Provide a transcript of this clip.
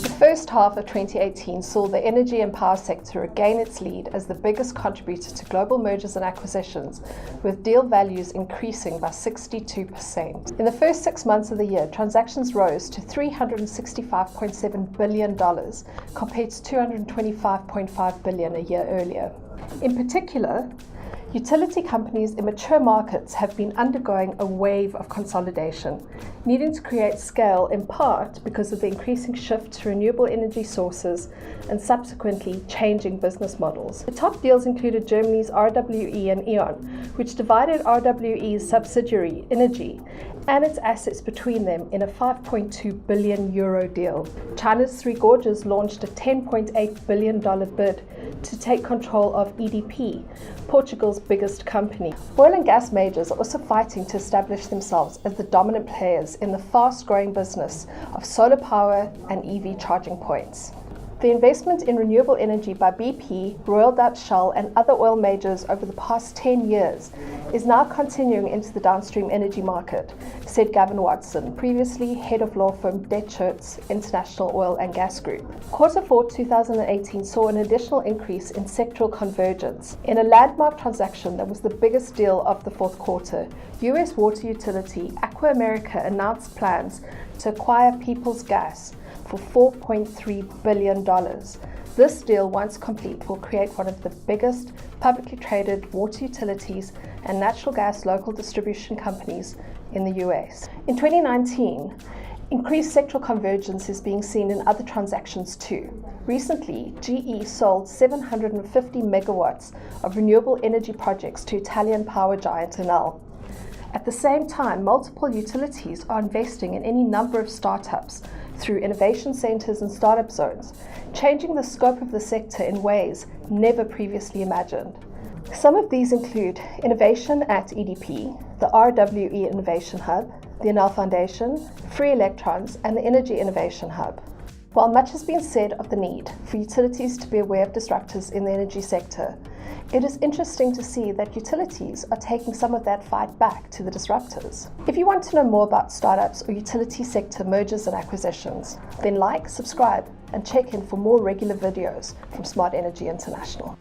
The first half of 2018 saw the energy and power sector regain its lead as the biggest contributor to global mergers and acquisitions, with deal values increasing by 62%. In the first 6 months of the year, transactions rose to $365.7 billion compared to $225.5 billion a year earlier. In particular, utility companies in mature markets have been undergoing a wave of consolidation, needing to create scale in part because of the increasing shift to renewable energy sources and subsequently changing business models. The top deals included Germany's RWE and E.ON, which divided RWE's subsidiary Innogy and its assets between them in a €5.2 billion deal. China's Three Gorges launched a $10.8 billion bid to take control of EDP, Portugal's biggest company. Oil and gas majors are also fighting to establish themselves as the dominant players in the fast-growing business of solar power and EV charging points. The investment in renewable energy by BP, Royal Dutch Shell, and other oil majors over the past 10 years is now continuing into the downstream energy market, said Gavin Watson, previously head of law firm Detschurz International Oil and Gas Group. Q4 2018 saw an additional increase in sectoral convergence. In a landmark transaction that was the biggest deal of the fourth quarter, US water utility Aqua America announced plans to acquire Peoples Gas for $4.3 billion. This deal, once complete, will create one of the biggest publicly traded water utilities and natural gas local distribution companies in the US. In 2019, increased sectoral convergence is being seen in other transactions too. Recently, GE sold 750 megawatts of renewable energy projects to Italian power giant Enel. At the same time, multiple utilities are investing in any number of startups through innovation centers and startup zones, changing the scope of the sector in ways never previously imagined. Some of these include innovation at EDP, the RWE Innovation Hub, the Enel Foundation, Free Electrons, and the Energy Innovation Hub. While much has been said of the need for utilities to be aware of disruptors in the energy sector, it is interesting to see that utilities are taking some of that fight back to the disruptors. If you want to know more about startups or utility sector mergers and acquisitions, then like, subscribe, and check in for more regular videos from Smart Energy International.